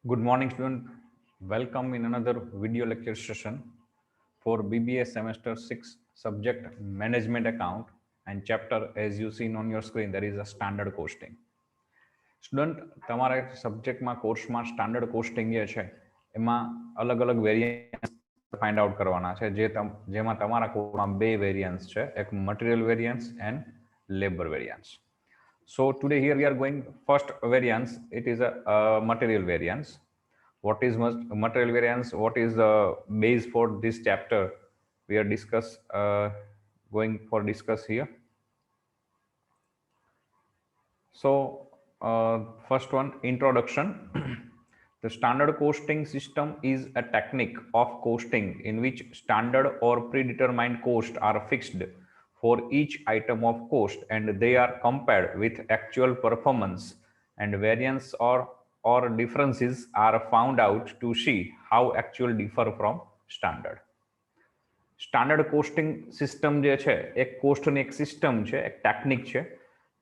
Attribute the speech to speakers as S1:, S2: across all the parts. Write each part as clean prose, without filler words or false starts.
S1: Good morning, student. Welcome in another video lecture session for BBA semester 6 subject management account and chapter as you seen on your screen there is a standard costing. Student તમારા સબ્જેક્ટમાં કોર્સમાં standard costing જે છે એમાં અલગ અલગ variance find out કરવાના છે જેમાં તમારા કોર્સમાં બે વેરિયન્સ છે, એક material variance and labour variance. So today here we are going first variance. It is a material variance. What is material variance? What is the base for this chapter? We are going for discuss here. So first one, introduction. The standard costing system is a technique of costing in which standard or predetermined costs are fixed for each item of cost and they are compared with actual performance, and variance or differences are found out to see how actual differ from standard. Standard costing system જે છે એક કોસ્ટની એક system છે, એક technique છે.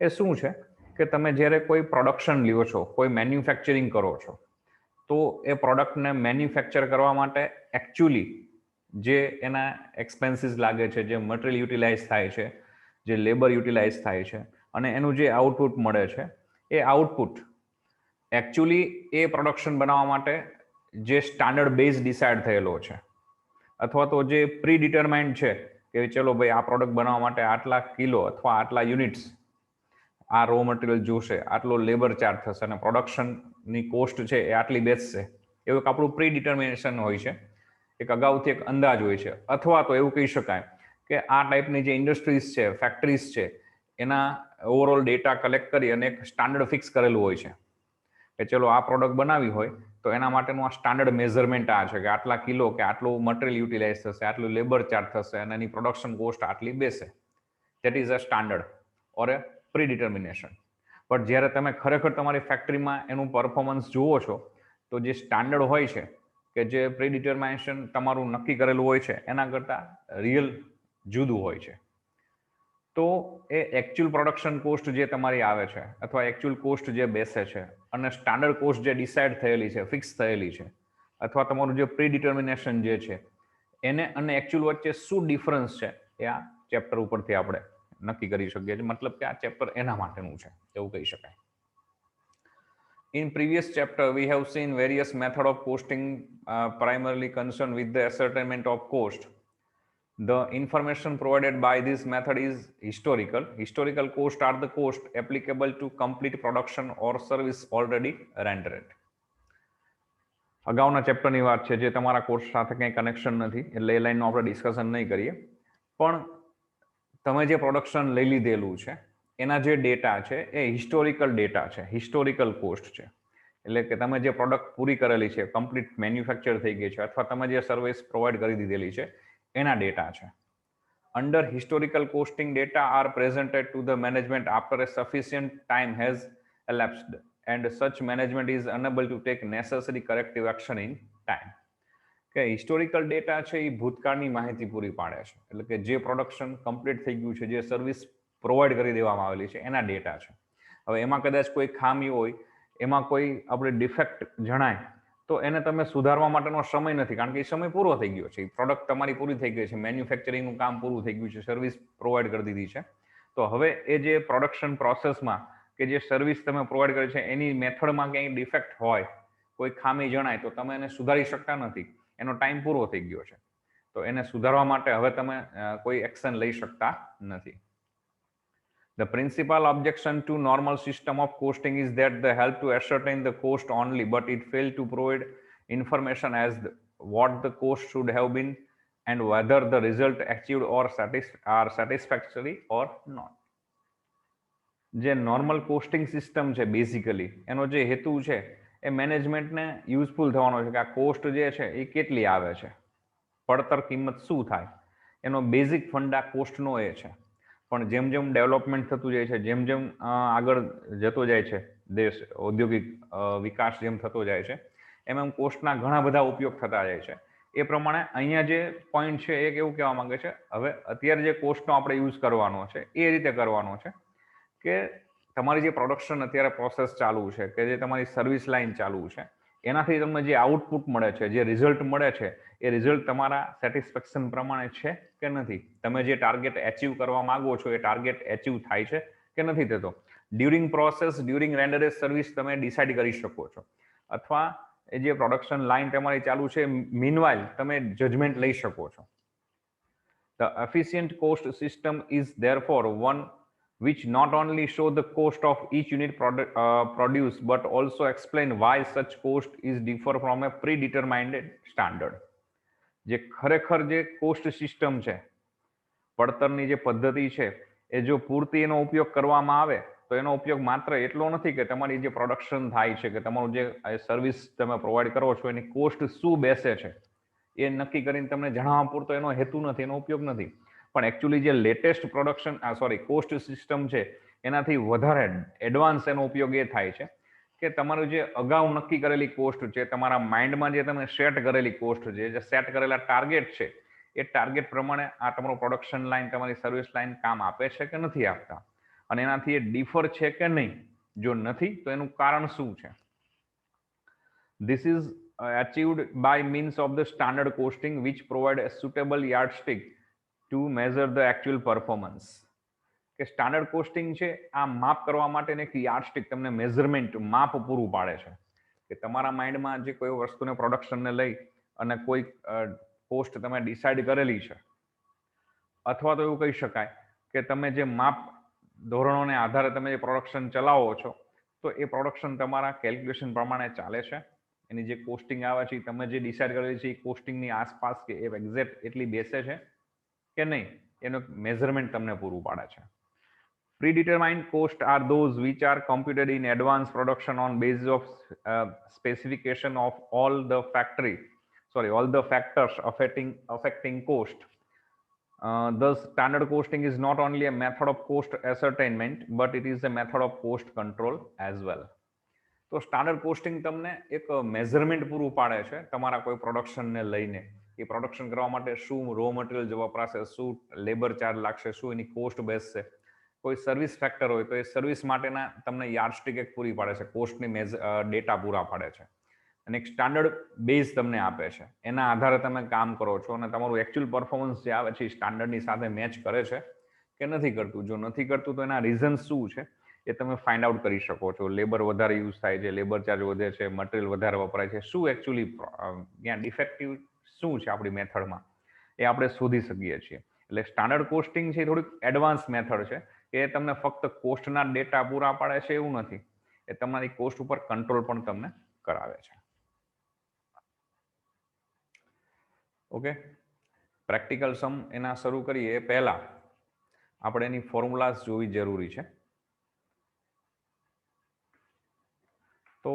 S1: એ શું છે કે તમે જ્યારે કોઈ પ્રોડક્શન લ્યો છો, કોઈ મેન્યુફેક્ચરિંગ કરો છો, તો એ પ્રોડક્ટને મેન્યુફેક્ચર કરવા માટે એકચ્યુઅલી જે એના એક્સપેન્સીસ લાગે છે, જે મટીરિયલ યુટિલાઇઝ થાય છે, જે લેબર યુટિલાઇઝ થાય છે અને એનું જે આઉટપુટ મળે છે, એ આઉટપુટ એકચ્યુઅલી એ પ્રોડક્શન બનાવવા માટે જે સ્ટાન્ડર્ડ બેઝ ડિસાઇડ થયેલો છે અથવા તો જે પ્રી ડિટરમાઇન્ડ છે કે ચલો ભાઈ આ પ્રોડક્ટ બનાવવા માટે આટલા કિલો અથવા આટલા યુનિટ્સ આ રો મટીરિયલ જોશે, આટલો લેબર ચાર્જ થશે અને પ્રોડક્શનની કોસ્ટ છે એ આટલી બેસશે, એવું એક આપણું પ્રી ડિટર્મિનેશન હોય છે, એક અગાઉથી એક અંદાજ હોય છે. અથવા તો એવું કહી શકાય કે આ ટાઈપની જે ઇન્ડસ્ટ્રીઝ છે, ફેક્ટરીઝ છે, એના ઓવરઓલ ડેટા કલેક્ટ કરી અને એક સ્ટાન્ડર્ડ ફિક્સ કરેલું હોય છે કે ચલો આ પ્રોડક્ટ બનાવી હોય તો એના માટેનું આ સ્ટાન્ડર્ડ મેઝરમેન્ટ આ છે કે આટલા કિલો કે આટલું મટીરિયલ યુટિલાઇઝ થશે, આટલું લેબર ચાર્જ થશે અને એની પ્રોડક્શન કોસ્ટ આટલી બેસે. That is a standard or A pre determination. But જ્યારે તમે ખરેખર તમારી ફેક્ટરીમાં એનું પરફોર્મન્સ જુઓ છો તો જે સ્ટાન્ડર્ડ હોય છે કે જે પ્રી ડિટર્મિનેશન તમારું નક્કી કરેલું હોય છે એના કરતાં રિયલ જુદું હોય છે. તો એ એકચ્યુઅલ પ્રોડક્શન કોસ્ટ જે તમારી આવે છે અથવા એકચ્યુઅલ કોસ્ટ જે બેસે છે અને સ્ટાન્ડર્ડ કોસ્ટ જે ડિસાઇડ થયેલી છે, ફિક્સ થયેલી છે, અથવા તમારું જે પ્રી ડિટર્મિનેશન જે છે એને અને એકચ્યુઅલ વચ્ચે શું ડિફરન્સ છે એ આ ચેપ્ટર ઉપરથી આપણે નક્કી કરી શકીએ છીએ. મતલબ કે આ ચેપ્ટર એના માટેનું છે એવું કહી શકાય. In previous chapter, we have seen various method of costing primarily concerned with the ascertainment of cost. The information provided by this method is historical. Historical costs are the cost applicable to complete production or service already rendered. અગાઉના ચેપ્ટરની વાત છે જે તમારા course સાથે કંઈ connection નથી એટલે એ લાઈનનું આપણે ડિસ્કશન નહીં કરીએ. પણ તમે જે પ્રોડક્શન લઈ લીધેલું છે એના જે ડેટા છે એ હિસ્ટોરિકલ ડેટા છે, હિસ્ટોરિકલ કોસ્ટ છે. એટલે કે તમે જે પ્રોડક્ટ પૂરી કરેલી છે, કમ્પ્લીટ મેન્યુફેક્ચર થઈ ગઈ છે અથવા તમે જે સર્વિસ પ્રોવાઈડ કરી દીધેલી છે એના ડેટા છે. Under historical costing, data are presented to the management after a sufficient time has elapsed and such management is unable to take necessary corrective action in time. કે હિસ્ટોરિકલ ડેટા છે એ ભૂતકાળની માહિતી પૂરી પાડે છે. એટલે કે જે પ્રોડક્શન કમ્પ્લીટ થઈ ગયું છે, જે સર્વિસ પ્રોવાઈડ કરી દેવામાં આવેલી છે એના ડેટા છે. હવે એમાં કદાચ કોઈ ખામી હોય, એમાં કોઈ આપણે ડિફેક્ટ જણાય તો એને તમે સુધારવા માટેનો સમય નથી, કારણ કે એ સમય પૂરો થઈ ગયો છે, એ પ્રોડક્ટ તમારી પૂરી થઈ ગઈ છે, મેન્યુફેક્ચરિંગનું કામ પૂરું થઈ ગયું છે, સર્વિસ પ્રોવાઈડ કરી દીધી છે. તો હવે એ જે પ્રોડક્શન પ્રોસેસમાં કે જે સર્વિસ તમે પ્રોવાઈડ કરી છે એની મેથડમાં ક્યાંય ડિફેક્ટ હોય, કોઈ ખામી જણાય તો તમે એને સુધારી શકતા નથી, એનો ટાઈમ પૂરો થઈ ગયો છે. તો એને સુધારવા માટે હવે તમે કોઈ એક્શન લઈ શકતા નથી. The principal objection to normal system of costing is that they help to ascertain the cost only, but it fails to provide information as what the cost should have been and whether the result achieved are satisfactory or not. જે normal costing system છે basically એનો જે હેતુ છે એ મેનેજમેન્ટને useful થવાનો છે કે આ કોસ્ટ જે છે એ કેટલી આવે છે, પડતર કિંમત શું થાય, એનો બેઝિક ફંડા કોસ્ટનો એ છે. પણ જેમ જેમ ડેવલપમેન્ટ થતું જાય છે, જેમ જેમ આગળ જતો જાય છે દેશ, ઔદ્યોગિક વિકાસ જેમ થતો જાય છે એમ એમ કોસ્ટના ઘણા બધા ઉપયોગ થતા જાય છે. એ પ્રમાણે અહીંયા જે પોઈન્ટ છે એ એવું કહેવા માંગે છે હવે અત્યારે જે કોસ્ટનો આપણે યુઝ કરવાનો છે એ રીતે કરવાનો છે કે તમારી જે પ્રોડક્શન અત્યારે પ્રોસેસ ચાલુ છે કે જે તમારી સર્વિસ લાઇન ચાલુ છે એનાથી તમને જે આઉટપુટ મળે છે, જે રિઝલ્ટ મળે છે, એ રિઝલ્ટ તમારા સેટિસ્ફેક્શન પ્રમાણે છે કે નથી, તમે જે ટાર્ગેટ એચીવ કરવા માંગો છો એ ટાર્ગેટ એચીવ થાય છે કે નથી થતો. ડ્યુરિંગ પ્રોસેસ, ડ્યુરિંગ રેન્ડરેજ સર્વિસ તમે ડિસાઇડ કરી શકો છો, અથવા એ જે પ્રોડક્શન લાઇન તમારી ચાલુ છે મીનવાઇલ તમે જજમેન્ટ લઈ શકો છો. The efficient cost system is therefore one which not only show the cost of each unit produced but also explain why such cost is differ from a predetermined standard. જે ખરેખર જે cost system છે, પડતરની જે પદ્ધતિ છે, એ જો પૂરતી એનો ઉપયોગ કરવામાં આવે તો એનો ઉપયોગ માત્ર એટલો નથી કે તમારી જે પ્રોડક્શન થાય છે કે તમારું જે સર્વિસ તમે પ્રોવાઈડ કરો છો એની કોસ્ટ શું બેસે છે એ નક્કી કરીને તમને જણાવવા પૂરતો એનો હેતુ નથી, એનો ઉપયોગ નથી. પણ એકચ્યુઅલી જે લેટેસ્ટ કોસ્ટ સિસ્ટમ છે એનાથી વધારે એડવાન્સ એનો ઉપયોગ એ થાય છે કે તમારું જે અગાઉ નક્કી કરેલી કોસ્ટ છે, તમારા માઇન્ડમાં જે તમે સેટ કરેલી કોસ્ટ છે, જે સેટ કરેલા ટાર્ગેટ છે, એ ટાર્ગેટ પ્રમાણે આ તમારું પ્રોડક્શન લાઇન, તમારી સર્વિસ લાઇન કામ આપે છે કે નથી આપતા, અને એનાથી એ ડિફર છે કે નહીં. જો નથી તો એનું કારણ શું છે. This is achieved by means of the standard costing which provide a suitable yardstick to measure the actual performance. કે સ્ટાન્ડર્ડ કોસ્ટિંગ છે આ માપ કરવા માટે એક યાર્ડસ્ટિક, તમને મેઝરમેન્ટ, માપ પૂરું પાડે છે કે તમારા માઇન્ડમાં જે કોઈ વસ્તુને પ્રોડક્શનને લઈ અને કોઈ કોસ્ટ તમે ડિસાઇડ કરેલી છે, અથવા તો એવું કહી શકાય કે તમે જે માપ ધોરણોને આધારે તમે જે પ્રોડક્શન ચલાવો છો તો એ પ્રોડક્શન તમારા કેલ્ક્યુલેશન પ્રમાણે ચાલે છે, એની જે કોસ્ટિંગ આવે છે તમે જે ડિસાઇડ કરેલી છે એ કોસ્ટિંગની આસપાસ કે એ એક્ઝેક્ટ એટલી બેસે છે કે નહીં, એનું મેઝરમેન્ટ તમને પૂરું પાડે છે. Predetermined costs are those which are computed in advance production on basis of specification of all the factors affecting cost. Thus, standard costing is not only a method of cost ascertainment, but it is a method of cost control as well. તો standard costing તમને એક measurement પૂરું પાડે છે તમારા કોઈ પ્રોડક્શનને લઈને, એ production કરવા માટે શું રો મટીરિયલ વપરાશે, શું લેબર ચાર્જ લાગશે, શું એની કોસ્ટ બેસશે. કોઈ સર્વિસ ફેક્ટર હોય તો એ સર્વિસ માટેના તમને યાર્ડસ્ટિક એક પૂરી પાડે છે, કોસ્ટની ડેટા પૂરા પાડે છે, અને એક સ્ટાન્ડર્ડ બેઝ તમને આપે છે. એના આધારે તમે કામ કરો છો અને તમારું એકચ્યુઅલ પરફોર્મન્સ જે આવે છે એ સ્ટાન્ડર્ડની સાથે મેચ કરે છે કે નથી કરતું. જો નથી કરતું તો એના રીઝન શું છે એ તમે ફાઇન્ડ આઉટ કરી શકો છો. લેબર વધારે યુઝ થાય છે, લેબર ચાર્જ વધે છે, મટીરિયલ વધારે વપરાય છે, શું એકચ્યુઅલી ત્યાં ડિફેક્ટિવ શું છે આપણી મેથડમાં એ આપણે શોધી શકીએ છીએ. એટલે સ્ટાન્ડર્ડ કોસ્ટિંગ છે એ થોડીક એડવાન્સ મેથડ છે કે તમને ફક્ત કોસ્ટના ડેટા પૂરા પાડે છે એવું નથી, એ તમારી કોસ્ટ ઉપર કંટ્રોલ પણ તમને કરાવે છે. ઓકે, પ્રેક્ટિકલ સમ એના શરૂ કરીએ એ પહેલા આપણે એની ફોર્મ્યુલાસ જોવી જરૂરી છે. તો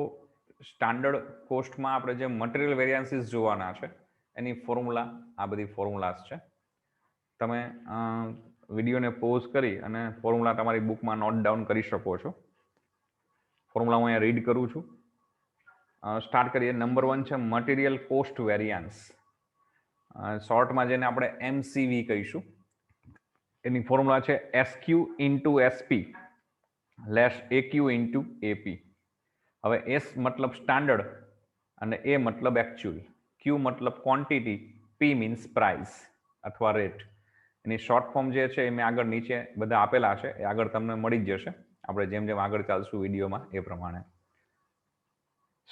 S1: સ્ટાન્ડર્ડ કોસ્ટમાં આપણે જે મટીરિયલ વેરિયન્સીસ જોવાના છે એની ફોર્મ્યુલા, આ બધી ફોર્મ્યુલાસ છે. તમે વિડીયોને પોઝ કરી અને ફોર્મ્યુલા તમારી બુકમાં નોટ ડાઉન કરી શકો છો. ફોર્મ્યુલા હું અહીંયા રીડ કરું છું. સ્ટાર્ટ કરીએ. નંબર 1 છે મટીરિયલ કોસ્ટ વેરિયન્સ, શોર્ટમાં જેને આપણે MCV કહીશું. એની ફોર્મ્યુલા છે SQ into SP less AQ into AP. હવે S મતલબ સ્ટાન્ડર્ડ અને A મતલબ એકચ્યુઅલ, Q મતલબ ક્વોન્ટિટી, P મીન્સ પ્રાઇસ અથવા રેટ. એની શોર્ટ ફોર્મ જે છે એ મેં આગળ નીચે બધા આપેલા છે, એ આગળ તમને મળી જ જશે આપણે જેમ જેમ આગળ ચાલશું વિડીયોમાં એ પ્રમાણે.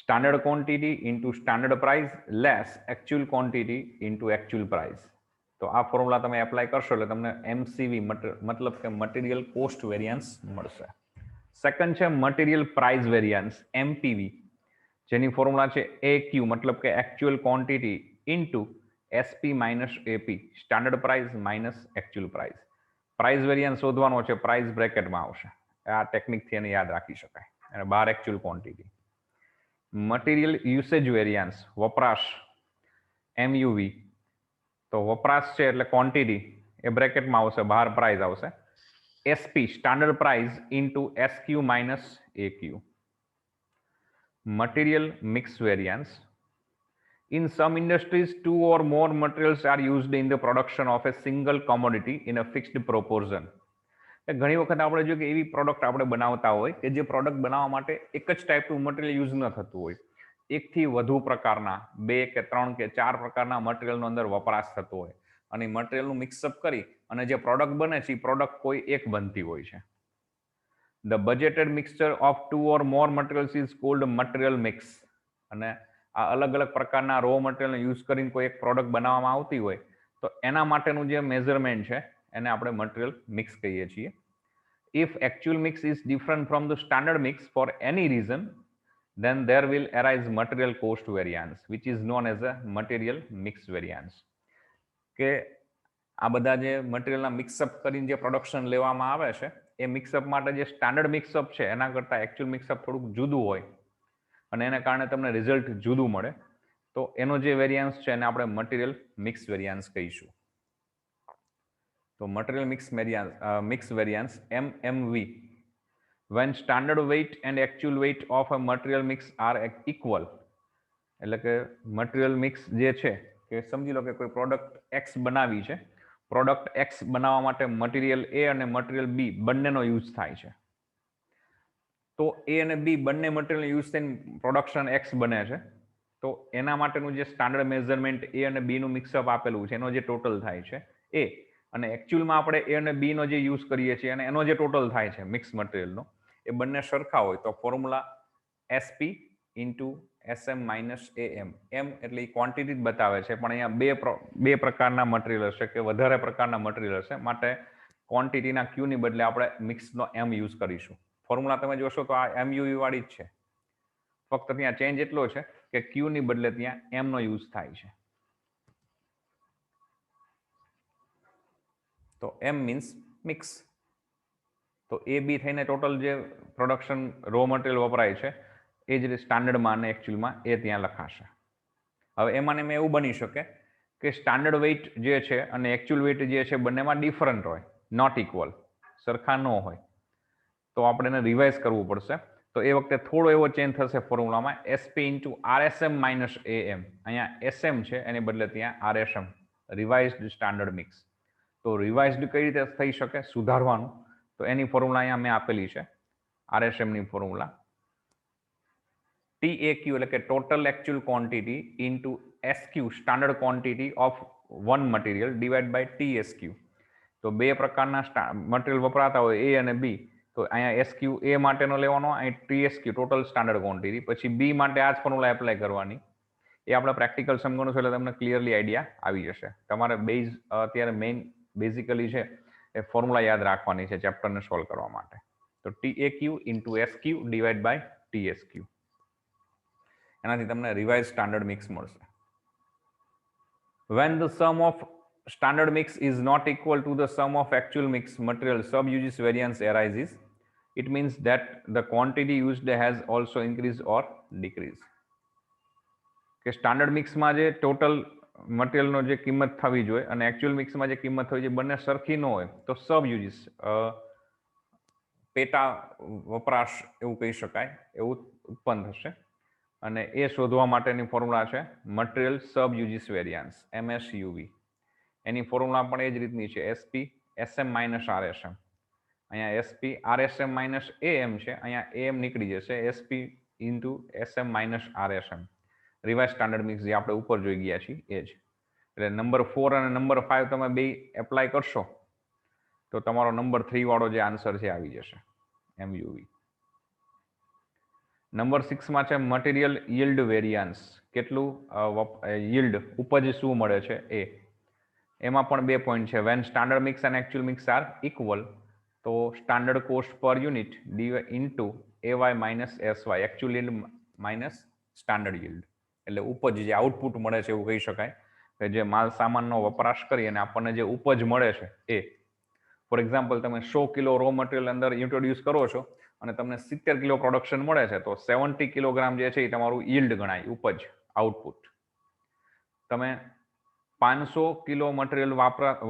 S1: Standard quantity into standard price less actual quantity into actual price. તો આ ફોર્મ્યુલા તમે એપ્લાય કરશો એટલે તમને MCV મતલબ કે મટીરિયલ કોસ્ટ વેરિયન્સ મળશે. સેકન્ડ છે મટીરિયલ પ્રાઇસ વેરિયન્સ, MPV, જેની ફોર્મ્યુલા છે AQ મતલબ કે actual quantity into SP minus AP, standard price minus actual price. Price variance શોધવાનો છે, પ્રાઇસ બ્રેકેટમાં આવશે, આ ટેકનિકથી એને યાદ રાખી શકાય, અને બહાર actual quantity. Material usage variance, વપરાશ, MUV, તો વપરાશ છે એટલે ક્વોન્ટિટી એ બ્રેકેટમાં આવશે, બહાર પ્રાઇસ આવશે. SP standard price into SQ minus AQ. Material mix variance, in some industries 2 or more materials are used in the production of a single commodity in a fixed proportion. ઘણી વખત આપણે જોઈએ કે એવી product આપણે બનાવતા હોય કે જે પ્રોડક્ટ બનાવવા માટે એક જ ટાઈપનું મટીરિયલ યુઝ ન થતું હોય, એકથી વધુ પ્રકારના 2 કે 3 કે 4 પ્રકારના મટીરિયલનો અંદર વપરાશ થતો હોય અને મટીરિયલનું મિક્સઅપ કરી અને જે પ્રોડક્ટ બને છે એ પ્રોડક્ટ કોઈ એક બનતી હોય છે. The budgeted mixture of 2 or more materials is called material mix. અને આ અલગ અલગ પ્રકારના રો મટીરિયલનો યુઝ કરીને કોઈ એક પ્રોડક્ટ બનાવવામાં આવતી હોય તો એના માટેનું જે મેઝરમેન્ટ છે એને આપણે મટીરિયલ મિક્સ કહીએ છીએ. If actual mix is different from the standard mix for any reason, then there will arise material cost variance, which is known as a material mix variance. કે આ બધા જે મટીરિયલના મિક્સઅપ કરીને જે પ્રોડક્શન લેવામાં આવે છે એ મિક્સઅપ માટે જે સ્ટાન્ડર્ડ મિક્સઅપ છે એના કરતાં એકચ્યુઅલ મિક્સઅપ થોડુંક જુદું હોય અને એને કારણે તમને રિઝલ્ટ જુદું મળે તો એનો જે વેરિયન્સ છે એને આપણે મટીરિયલ મિક્સ વેરિયન્સ કહીશું. તો material mix variance MMV. When standard weight and actual weight of a material mix are equal, એટલે કે મટીરિયલ મિક્સ જે છે કે સમજી લો કે કોઈ પ્રોડક્ટ એક્સ બનાવી છે, પ્રોડક્ટ એક્સ બનાવવા માટે મટીરિયલ એ અને મટીરિયલ બી બંનેનો યુઝ થાય છે. તો એ અને બી બંને મટીરિયલ યુઝ થઈને પ્રોડક્શન એક્સ બને છે. તો એના માટેનું જે સ્ટાન્ડર્ડ મેઝરમેન્ટ એ અને બીનું મિક્સઅપ આપેલું છે એનો જે ટોટલ થાય છે એ, અને એકચ્યુઅલમાં આપણે એ અને બીનો જે યુઝ કરીએ છીએ અને એનો જે ટોટલ થાય છે મિક્સ મટીરિયલનો એ બંને સરખા હોય તો formula SP into SM minus AM. એમ એટલે એ ક્વોન્ટિટી જ બતાવે છે પણ અહીંયા બે પ્રકારના મટીરિયલ હશે કે વધારે પ્રકારના મટીરિયલ હશે માટે ક્વોન્ટિટીના ક્યુની બદલે આપણે મિક્સનો M યુઝ કરીશું. ફોર્મ્યુલા તમે જોશો તો આ MUV વાળી જ છે, ફક્ત ત્યાં ચેન્જ એટલો છે કે ક્યુની બદલે ત્યાં M નો યુઝ થાય છે. તો M મીન્સ મિક્સ. તો એ બી થઈને ટોટલ જે પ્રોડક્શન રો મટીરિયલ વપરાય છે એ જ સ્ટાન્ડર્ડમાં અને એકચ્યુઅલમાં એ ત્યાં લખાશે. હવે એમાં એમ એવું બની શકે કે સ્ટાન્ડર્ડ વેઇટ જે છે અને એકચ્યુઅલ વેઇટ જે છે બંનેમાં ડિફરન્ટ હોય, નોટ ઇક્વલ, સરખા ન હોય, તો આપણે એને રિવાઇઝ કરવું પડશે. તો એ વખતે થોડો એવો ચેન્જ થશે ફોર્મ્યુલામાં, SP into RSM minus AM. અહીંયા SM છે એની બદલે ત્યાં RSM, રિવાઇઝડ સ્ટાન્ડર્ડ મિક્સ. તો રિવાઇઝડ કઈ રીતે થઈ શકે, સુધારવાનું, તો એની ફોર્મ્યુલા અહીંયા મેં આપેલી છે, RSMની ફોર્મ્યુલા TAQ એટલે કે total actual quantity into SQ standard quantity of one material divide by TSQ. તો બે પ્રકારના મટીરિયલ વપરાતા હોય એ અને બી, તો અહીંયા SQ એ માટેનો લેવાનો, અહીં TSQ ટોટલ સ્ટાન્ડર્ડ ક્વોન્ટિટી, પછી બી માટે આ જ ફોર્મ્યુલા એપ્લાય કરવાની. એ આપણે પ્રેક્ટિકલ સમજવાનું છે એટલે તમને ક્લિયરલી આઈડિયા આવી જશે. તમારે બેઝ અત્યારે મેઇન બેઝિકલી છે એ ફોર્મ્યુલા યાદ રાખવાની છે ચેપ્ટરને સોલ્વ કરવા માટે. તો TAQ into SQ divide by TSQ. એનાથી તમને રિવાઇઝ સ્ટાન્ડર્ડ મિક્સ મળશે. When the sum of standard mix is not equal to the sum of actual mix material sub-uses variance arises. It means that the quantity used has also increased or decreased. કે standard મિક્સમાં જે total મટીરિયલનો જે કિંમત થવી જોઈએ અને actual મિક્સમાં જે કિંમત થવી જોઈએ બંને સરખી ન હોય તો સબ યુઝિસ, પેટા વપરાશ એવું કહી શકાય, એવું ઉત્પન્ન થશે. અને એ શોધવા માટેની ફોર્મ્યુલા છે મટીરિયલ સબ યુઝિસ વેરિયન્સ, MSUV. એની ફોર્મ્યુલા પણ એ જ રીતની છે, SP SM માઇનસ RSM. અહીંયા SP RSM માઇનસ AM છે, અહીંયા AM નીકળી જશે, SP into SM minus RSM. Revise standard mix જે આપણે ઉપર જોઈ ગયા છીએ એ જ. એટલે નંબર 4 અને નંબર 5 તમે બે એપ્લાય કરશો તો તમારો નંબર 3 વાળો જે આન્સર છે આવી જશે, MUV. નંબર 6 માં છે મટીરિયલ યીલ્ડ વેરિયન્સ. કેટલું યીલ્ડ, ઉપજ શું મળે છે એ. એમાં પણ 2 પોઈન્ટ છે. When standard mix and actual mix are equal, તો standard cost per unit into AY minus SY, actual yield minus standard yield. એટલે ઉપજ જે આઉટપુટ મળે છે એવું કહી શકાય કે જે માલ સામાનનો વપરાશ કરી અને આપણને જે ઉપજ મળે છે એ. ફોર એક્ઝામ્પલ તમે 100 કિલો રો મટીરિયલ અંદર ઇન્ટ્રોડ્યુસ કરો છો અને તમને 70 કિલો પ્રોડક્શન મળે છે તો 70 કિલોગ્રામ જે છે એ તમારું યીલ્ડ ગણાય, ઉપજ, આઉટપુટ. તમે 500 કિલો મટીરિયલ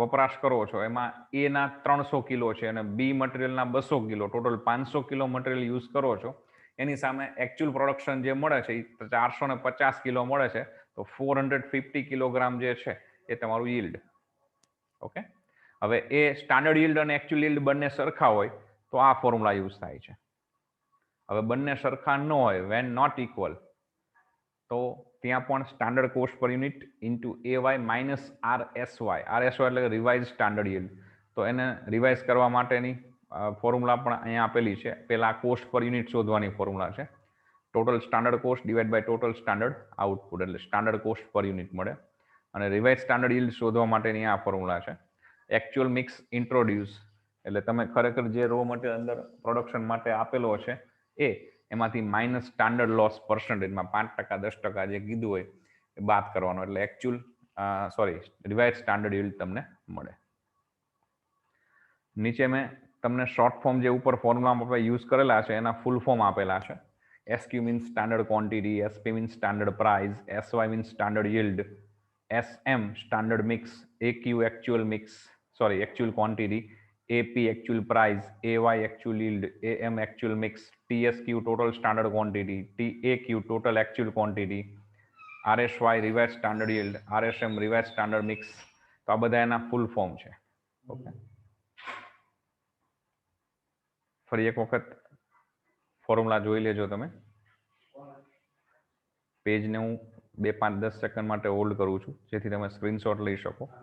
S1: વપરાશ કરો છો, એમાં એના 300 કિલો છે અને બી મટીરિયલના 200 kilo, total 500 kilo material use કરો છો. એની સામે એકચ્યુઅલ પ્રોડક્શન જે મળે છે એ 450 કિલો મળે છે, તો 450 કિલોગ્રામ જે છે એ તમારું યીલ્ડ. ઓકે. હવે એ સ્ટાન્ડર્ડ યીલ્ડ અને એકચ્યુઅલ યીલ્ડ બંને સરખા હોય તો આ ફોર્મ્યુલા યુઝ થાય છે. હવે બંને સરખા ન હોય, વેન નોટ ઇક્વલ, તો ત્યાં પણ standard cost per unit into AY minus RSY એટલે રિવાઇઝ સ્ટાન્ડર્ડ yield. તો એને રિવાઇઝ કરવા માટેની ફોર્મ્યુલા પણ અહીંયા આપેલી છે. પહેલા કોસ્ટ પર યુનિટ શોધવાની ફોર્મ્યુલા છે. Total standard cost divide by total standard output, એટલે સ્ટાન્ડર્ડ કોસ્ટ પર યુનિટ મળે. અને રિવાઇઝ સ્ટાન્ડર્ડ yield શોધવા માટેની આ ફોર્મ્યુલા છે. એકચ્યુઅલ મિક્સ ઇન્ટ્રોડ્યુસ, એટલે તમે ખરેખર જે રો મટીરિયલ અંદર પ્રોડક્શન માટે આપેલો છે એમાંથી માઇનસ સ્ટાન્ડર્ડ લોસ પર્સન્ટેજમાં 5%, 10% જે કીધું હોય એ બાદ કરવાનો, એટલે એકચ્યુઅલ રિવાઇઝ સ્ટાન્ડર્ડ yield તમને મળે. નીચે મેં તમને શોર્ટ ફોર્મ જે ઉપર ફોર્મ્યુલામાં યુઝ કરેલા છે એના ફૂલ ફોર્મ આપેલા છે. SQ means standard quantity, SP means standard price, SY means standard yield, SM standard mix, AQ actual mix actual quantity, AP actual price, AY actual yield, AM actual mix, TSQ total standard quantity, TAQ total actual quantity, RSY revised standard yield, RSM revised standard mix. તો આ બધા એના full form છે. Okay, ફરી એક વખત formula જોઈ લેજો તમે. પેજને હું 2, 5, 10 સેકન્ડ માટે હોલ્ડ કરું છું જેથી તમે સ્ક્રીનશોટ લઈ શકો.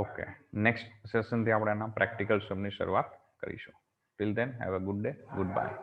S1: ઓકે, નેક્સ્ટ સેશનથી આપણે એના પ્રેક્ટિકલ સમની શરૂઆત કરીશું. Till then have a good day, good bye.